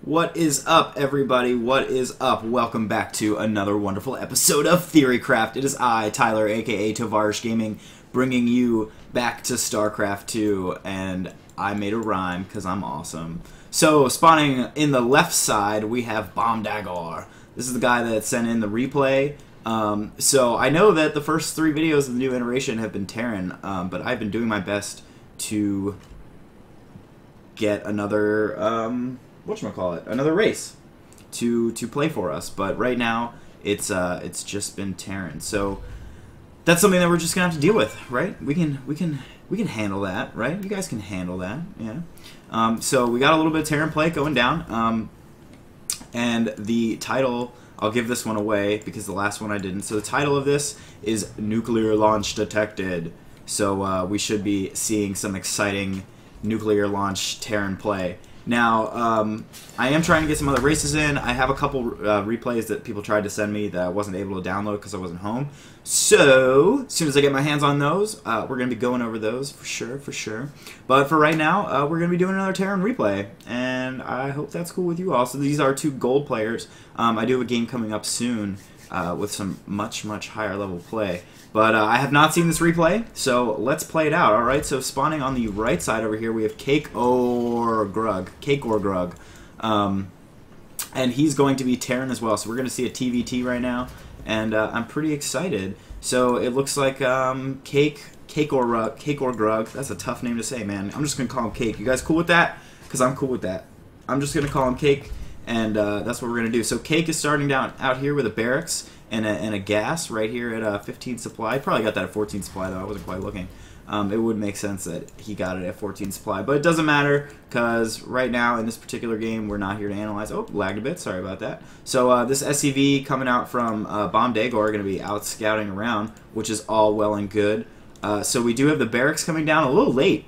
What is up, everybody? What is up? Welcome back to another wonderful episode of TheoryCraft. It is I, Tyler, aka TovarishGaming, bringing you back to StarCraft 2, and I made a rhyme because I'm awesome. So, spawning in the left side, we have Bombdagor. This is the guy that sent in the replay. So, I know that the first 3 videos of the new iteration have been Terran, but I've been doing my best to get another, another race to play for us. But right now, it's just been Terran. So that's something that we're just gonna have to deal with, right? We can handle that, right? You guys can handle that, yeah. So we got a little bit of Terran play going down, and the title, I'll give this one away because the last one I didn't. So the title of this is Nuclear Launch Detected. So we should be seeing some exciting nuclear launch Terran play. Now, I am trying to get some other races in. I have a couple replays that people tried to send me that I wasn't able to download because I wasn't home. So, as soon as I get my hands on those, we're going to be going over those for sure. But for right now, we're going to be doing another Terran replay, and I hope that's cool with you all. So these are 2 gold players. I do have a game coming up soon with some much higher level play. But I have not seen this replay, so let's play it out. Alright, so spawning on the right side over here, we have Cake or Grug. And he's going to be Terran as well, so we're going to see a TVT right now, and I'm pretty excited. So it looks like Cake or Grug. That's a tough name to say, man. I'm just going to call him Cake. You guys cool with that? Because I'm cool with that. I'm just going to call him Cake, and that's what we're going to do. So Cake is starting down out here with a barracks and a gas right here at 15 supply. Probably got that at 14 supply, though. I wasn't quite looking. It would make sense that he got it at 14 supply, but it doesn't matter because right now in this particular game, we're not here to analyze. Oh, lagged a bit. Sorry about that. So this SCV coming out from Bombdagor are going to be out scouting around, which is all well and good. So we do have the barracks coming down a little late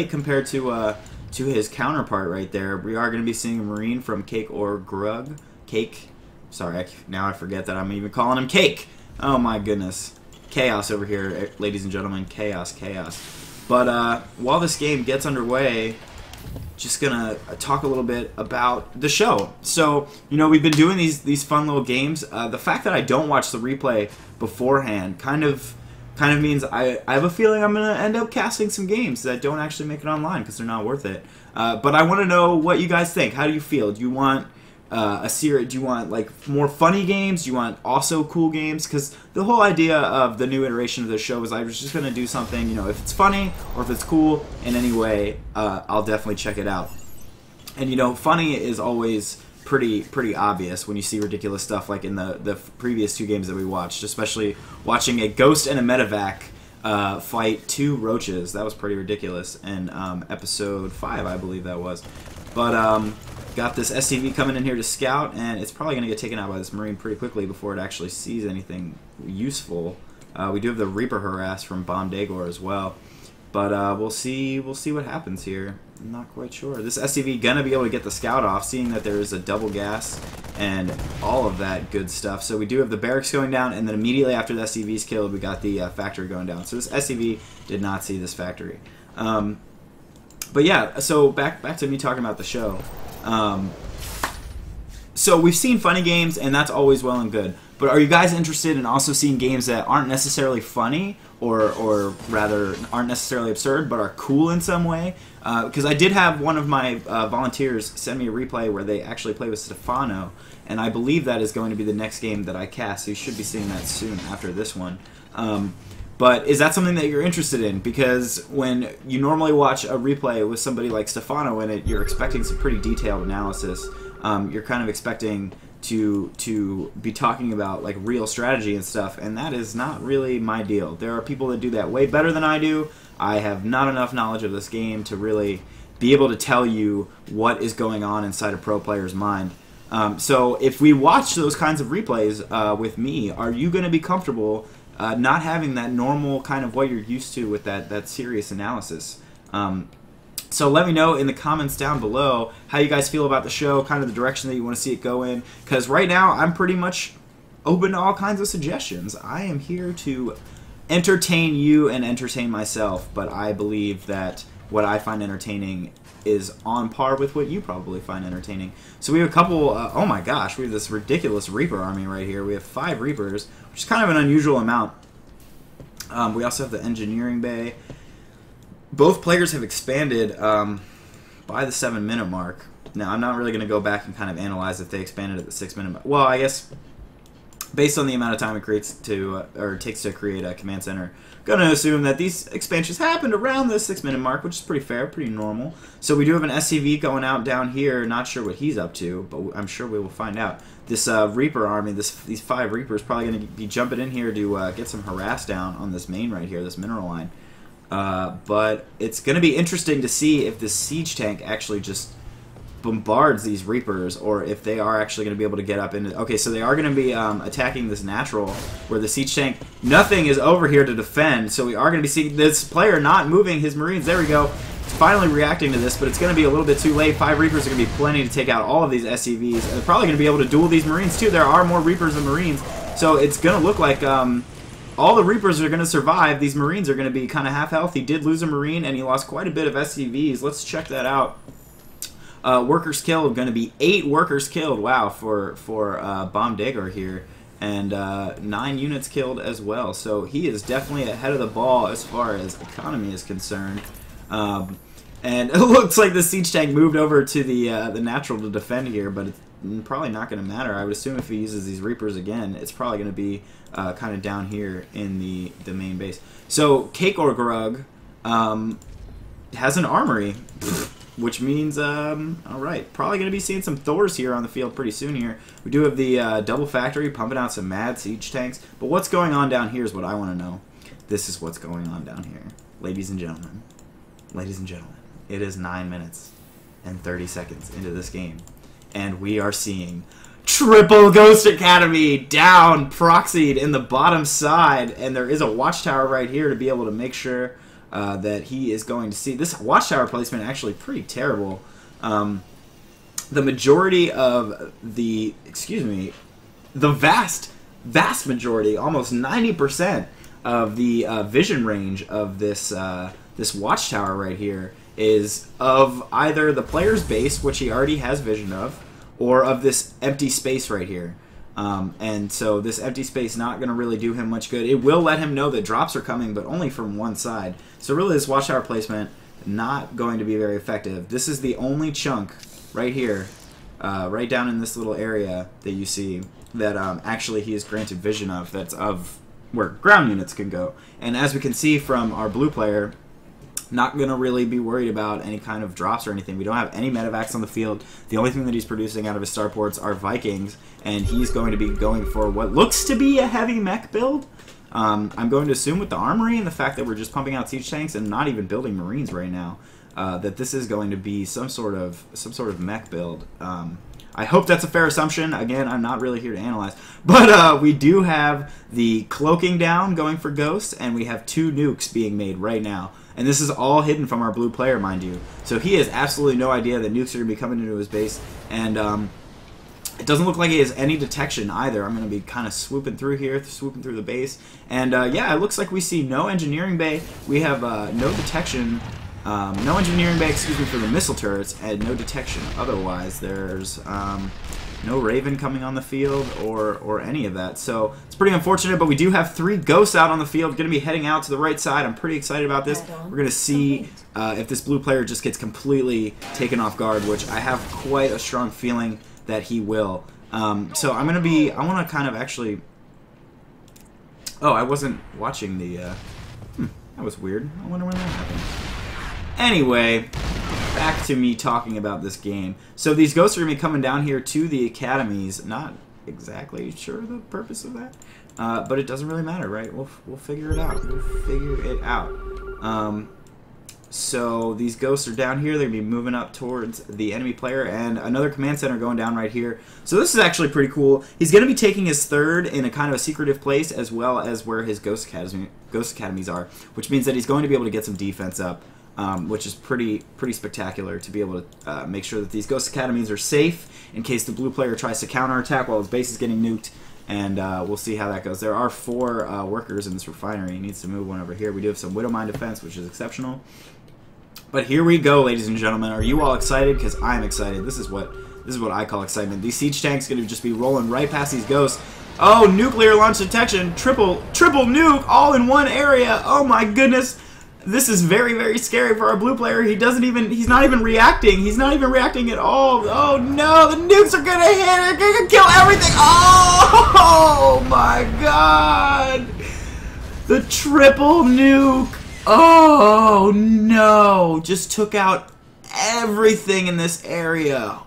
compared to his counterpart right there. We are going to be seeing a Marine from Cake or Grug. Cake. Sorry, now I forget that I'm even calling him Cake. Oh my goodness. Chaos over here, ladies and gentlemen. Chaos. But while this game gets underway, just gonna talk a little bit about the show. So, you know, we've been doing these fun little games. The fact that I don't watch the replay beforehand kind of means I have a feeling I'm gonna end up casting some games that don't actually make it online because they're not worth it. But I want to know what you guys think. How do you feel? Do you want a series? Do you want like more funny games? Do you want also cool games? Because the whole idea of the new iteration of the show is I was just gonna do something, you know, if it's funny or if it's cool in any way, I'll definitely check it out. And you know, funny is always pretty obvious when you see ridiculous stuff like in the previous 2 games that we watched, especially watching a ghost and a medevac fight 2 roaches. That was pretty ridiculous in episode 5, I believe that was. But got this SCV coming in here to scout, and it's probably going to get taken out by this Marine pretty quickly before it actually sees anything useful. We do have the Reaper harass from Bombdagor as well, but we'll see what happens here. I'm not quite sure. This SCV gonna be able to get the scout off, seeing that there is a double gas and all of that good stuff. So we do have the barracks going down, and then immediately after the SCV's killed, we got the factory going down. So this SCV did not see this factory. But yeah, so back to me talking about the show. So we've seen funny games, and that's always well and good. But are you guys interested in also seeing games that aren't necessarily funny, or rather aren't necessarily absurd, but are cool in some way? Because I did have one of my volunteers send me a replay where they actually play with Stefano, and I believe that is going to be the next game that I cast. So you should be seeing that soon after this one. But is that something that you're interested in? Because when you normally watch a replay with somebody like Stefano in it, you're expecting some pretty detailed analysis. You're kind of expecting to be talking about like real strategy and stuff, and that is not really my deal. There are people that do that way better than I do. I have not enough knowledge of this game to really be able to tell you what is going on inside a pro player's mind. So if we watch those kinds of replays with me, are you going to be comfortable not having that normal kind of what you're used to with that serious analysis? So let me know in the comments down below how you guys feel about the show, kind of the direction that you want to see it go in. Because right now, I'm pretty much open to all kinds of suggestions. I am here to entertain you and entertain myself, but I believe that what I find entertaining is on par with what you probably find entertaining. So we have a couple, oh my gosh, we have this ridiculous Reaper army right here. We have 5 Reapers, which is kind of an unusual amount. We also have the engineering bay. Both players have expanded by the 7-minute mark. Now, I'm not really going to go back and kind of analyze if they expanded at the 6-minute mark. Well, I guess based on the amount of time it creates to, or takes to create a command center, going to assume that these expansions happened around the 6-minute mark, which is pretty fair, pretty normal. So we do have an SCV going out down here. Not sure what he's up to, but I'm sure we will find out. This Reaper army, these 5 Reapers, probably going to be jumping in here to get some harass down on this main right here, this mineral line. But it's going to be interesting to see if this siege tank actually just bombards these Reapers, or if they are actually going to be able to get up into... Okay, so they are going to be attacking this natural, where the siege tank... Nothing is over here to defend, so we are going to be seeing this player not moving his Marines. There we go. It's finally reacting to this, but it's going to be a little bit too late. 5 Reapers are going to be plenty to take out all of these SCVs. They're probably going to be able to duel these Marines, too. There are more Reapers than Marines, so it's going to look like... all the Reapers are going to survive. These Marines are going to be kind of half health. He did lose a Marine, and he lost quite a bit of SCVs. Let's check that out. Workers killed, going to be 8 workers killed. Wow, for Bomb Digger here. And 9 units killed as well. So he is definitely ahead of the ball as far as economy is concerned. And it looks like the siege tank moved over to the natural to defend here, but it's probably not going to matter. I would assume if he uses these Reapers again, it's probably going to be kind of down here in the main base. So Cake or Grug has an armory, which means, alright, probably going to be seeing some Thors here on the field pretty soon here. We do have the double factory pumping out some mad siege tanks, but what's going on down here is what I want to know. This is what's going on down here. Ladies and gentlemen, it is 9 minutes and 30 seconds into this game, and we are seeing triple Ghost Academy down, proxied in the bottom side, and there is a watchtower right here to be able to make sure that he is going to see. This watchtower placement actually pretty terrible. The majority of the, the vast majority, almost 90% of the vision range of this this watchtower right here is of either the player's base, which he already has vision of, or of this empty space right here. And so this empty space not going to really do him much good. It will let him know that drops are coming, but only from one side. So really this watchtower placement not going to be very effective. This is the only chunk right here, right down in this little area that you see, that actually he is granted vision of, that's of where ground units can go. And as we can see from our blue player, not going to really be worried about any kind of drops or anything. We don't have any medevacs on the field. The only thing that he's producing out of his starports are Vikings, and he's going to be going for what looks to be a heavy mech build. I'm going to assume with the armory and the fact that we're just pumping out siege tanks and not even building Marines right now, that this is going to be some sort of mech build. I hope that's a fair assumption. Again, I'm not really here to analyze. But we do have the cloaking down going for Ghosts, and we have 2 nukes being made right now. And this is all hidden from our blue player, mind you. So he has absolutely no idea that nukes are going to be coming into his base. And it doesn't look like he has any detection either. I'm going to be kind of swooping through here, swooping through the base. And yeah, it looks like we see no engineering bay. We have no detection. No engineering bay, for the missile turrets, and no detection otherwise. There's no Raven coming on the field or any of that. So it's pretty unfortunate, but we do have 3 Ghosts out on the field, going to be heading out to the right side. I'm pretty excited about this. We're going to see if this blue player just gets completely taken off guard, which I have quite a strong feeling that he will. So I want to kind of actually... Oh, I wasn't watching the... that was weird. I wonder when that happened. Anyway, back to me talking about this game. So these Ghosts are going to be coming down here to the academies. Not exactly sure the purpose of that, but it doesn't really matter, right? We'll figure it out. We'll figure it out. So these Ghosts are down here. They're going to be moving up towards the enemy player, and another command center going down right here. So this is actually pretty cool. He's going to be taking his 3rd in a kind of a secretive place, as well as where his Ghost Academies are, which means that he's going to be able to get some defense up. Which is pretty spectacular to be able to make sure that these Ghost Academies are safe in case the blue player tries to counterattack while his base is getting nuked, and we'll see how that goes. There are 4 workers in this refinery. He needs to move one over here. We do have some Widow Mine defense, which is exceptional. But here we go, ladies and gentlemen. Are you all excited? Because I'm excited. This is what I call excitement. These siege tanks going to just be rolling right past these ghosts. Oh, nuclear launch detection. Triple nuke all in one area. Oh my goodness. This is very, very scary for our blue player. He's not even reacting. He's not even reacting at all. Oh no, the nukes are gonna hit. They're gonna kill everything. Oh my god. The triple nuke. Oh no. Just took out everything in this area.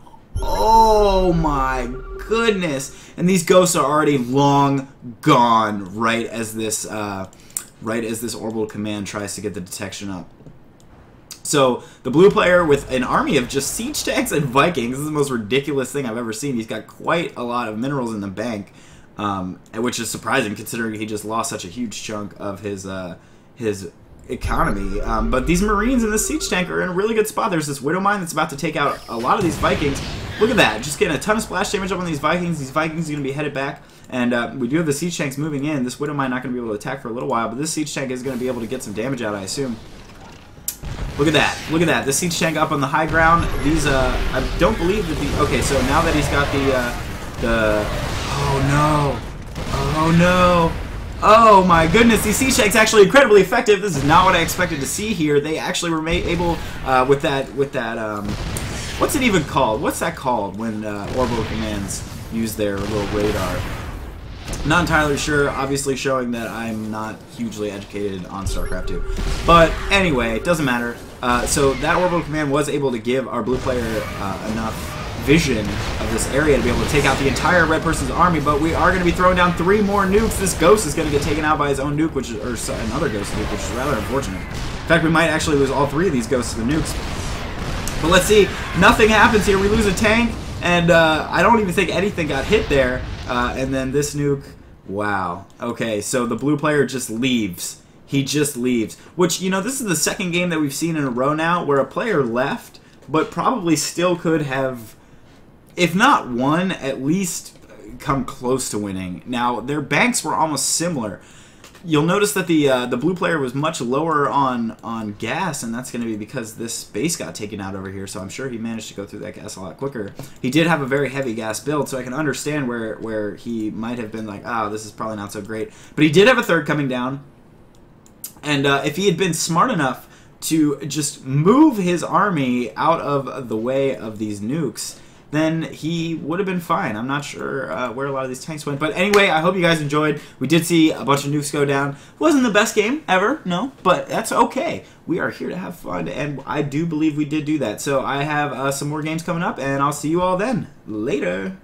Oh my goodness. And these ghosts are already long gone right as this orbital command tries to get the detection up. So the blue player with an army of just siege tanks and Vikings, this is the most ridiculous thing I've ever seen. He's got quite a lot of minerals in the bank, which is surprising considering he just lost such a huge chunk of his economy. But these Marines in this siege tank are in a really good spot. There's this Widow Mine that's about to take out a lot of these Vikings. Look at that, just getting a ton of splash damage up on these Vikings. These Vikings are going to be headed back. And we do have the siege tanks moving in. This Widow Mine not going to be able to attack for a little while, but this siege tank is going to be able to get some damage out, I assume. Look at that. Look at that. The siege tank up on the high ground. These, I don't believe that the... Okay, so now that he's got the... Oh, no. Oh, no. Oh, my goodness. These siege tanks actually incredibly effective. This is not what I expected to see here. They actually were able, with that, what's it even called? What's that called when orbital commands use their little radar? Not entirely sure, obviously showing that I'm not hugely educated on StarCraft 2. But anyway, it doesn't matter. So that orbital command was able to give our blue player enough vision of this area to be able to take out the entire red person's army, but we are going to be throwing down 3 more nukes. This ghost is going to get taken out by his own nuke, or another ghost nuke, which is rather unfortunate. In fact, we might actually lose all 3 of these ghosts to the nukes. But let's see, nothing happens here. We lose a tank, and I don't even think anything got hit there. And then this nuke, wow. Okay, so the blue player just leaves. He just leaves. Which, you know, this is the second game that we've seen in a row now where a player left, but probably still could have, if not won, at least come close to winning. Now, their banks were almost similar. You'll notice that the blue player was much lower on gas, and that's going to be because this base got taken out over here, so I'm sure he managed to go through that gas a lot quicker. He did have a very heavy gas build, so I can understand where he might have been like, oh, this is probably not so great. But he did have a third coming down, and if he had been smart enough to just move his army out of the way of these nukes, then he would have been fine. I'm not sure where a lot of these tanks went. But anyway, I hope you guys enjoyed. We did see a bunch of nukes go down. Wasn't the best game ever, no, but that's okay. We are here to have fun, and I do believe we did do that. So I have some more games coming up, and I'll see you all then. Later.